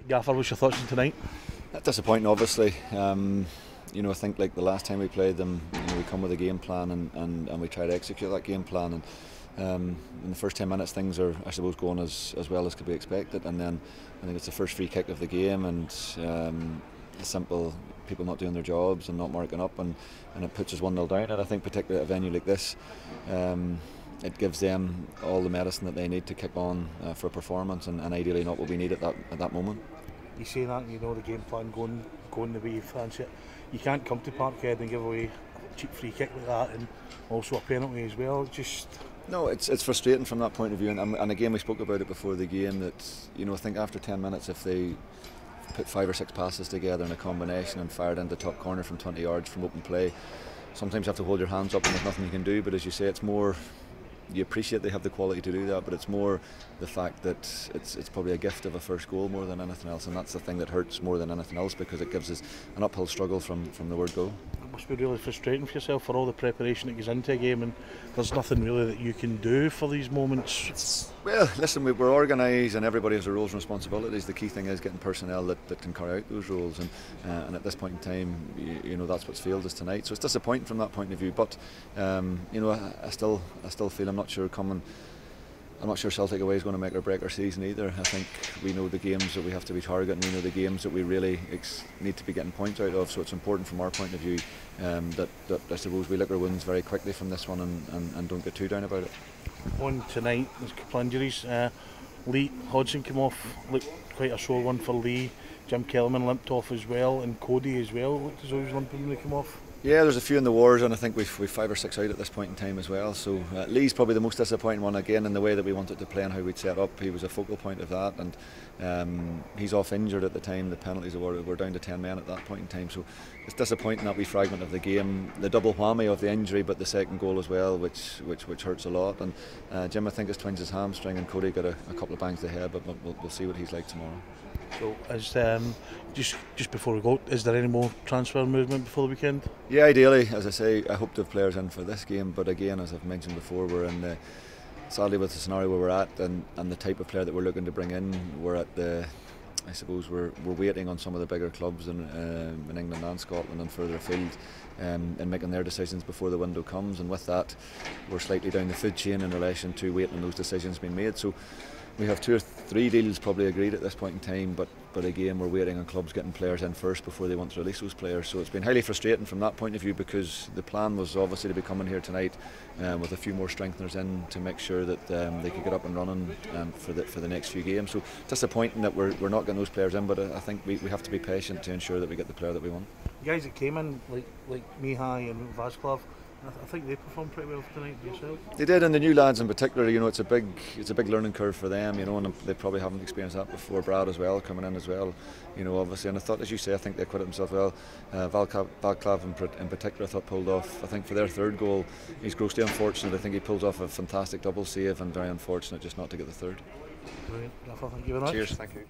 Gaffer, what's your thoughts on tonight? Disappointing, obviously. I think like the last time we played them, we come with a game plan and we try to execute that game plan. And in the first 10 minutes, things are, I suppose, going as well as could be expected. And then I think it's the first free kick of the game, and the simple people not doing their jobs and not marking up, and it puts us 1-0 down. And I think particularly at a venue like this, it gives them all the medicine that they need to kick on for a performance, and ideally not what we need at that moment. You say that, and you know the game plan going the way you fancy it. You can't come to Parkhead and give away a cheap free kick like that, and also a penalty as well. No, it's frustrating from that point of view, and again we spoke about it before the game that I think after 10 minutes, if they put 5 or 6 passes together in a combination and fired into the top corner from 20 yards from open play, sometimes you have to hold your hands up and there's nothing you can do. But as you say, it's more, you appreciate they have the quality to do that, but it's more the fact that it's probably a gift of a first goal more than anything else, and that's the thing that hurts more than anything else, because it gives us an uphill struggle from the word go. It must be really frustrating for yourself, for all the preparation that goes into a game, and there's nothing really that you can do for these moments. Well, listen, we're organised and everybody has their roles and responsibilities. The key thing is getting personnel that can carry out those roles, and at this point in time, that's what's failed us tonight. So it's disappointing from that point of view. But I still feel I'm not sure Celtic away is going to make or break our season either. I think we know the games that we have to be targeting. We know the games that we really need to be getting points out of. So it's important from our point of view that I suppose we lick our wounds very quickly from this one and don't get too down about it. On tonight, there's a couple of injuries. Lee Hodgson came off, looked quite a sore one for Lee. Jim Kellerman limped off as well, and Cody as well looked as though he was limping when he came off. Yeah, there's a few in the wars, and I think we've 5 or 6 out at this point in time as well. So Lee's probably the most disappointing one, again, in the way that we wanted to play and how we'd set up. He was a focal point of that, and he's off injured at the time the penalties awarded. We're down to 10 men at that point in time, so it's disappointing, that wee fragment of the game, the double whammy of the injury, but the second goal as well, which hurts a lot. And Jim, I think, has twinged his hamstring, and Cody got a couple of bangs to the head, but we'll see what he's like tomorrow. So, just before we go, is there any more transfer movement before the weekend? Yeah, ideally, as I say, I hope to have players in for this game, but again, as I've mentioned before, we're in sadly with the scenario where we're at, and the type of player that we're looking to bring in, we're at I suppose we're waiting on some of the bigger clubs in England and Scotland and further afield, and making their decisions before the window comes, and with that we're slightly down the food chain in relation to waiting on those decisions being made. So we have 2 or 3 deals probably agreed at this point in time, but again we're waiting on clubs getting players in first before they want to release those players. So it's been highly frustrating from that point of view, because the plan was obviously to be coming here tonight with a few more strengtheners in to make sure that they could get up and running for the next few games. So disappointing that we're not getting those players in, but I think we have to be patient to ensure that we get the player that we want. The guys that came in, like Mihai and Vazclav, I think they performed pretty well tonight yourself. They did, and the new lads in particular. It's a big learning curve for them. And they probably haven't experienced that before. Brad as well, coming in as well. Obviously, and I thought, as you say, I think they acquitted themselves well. Vazclav in particular, I thought pulled off. I think for their third goal, he's grossly unfortunate. I think he pulled off a fantastic double save, and very unfortunate just not to get the third. Brilliant. Thank you very much. Cheers. Thank you.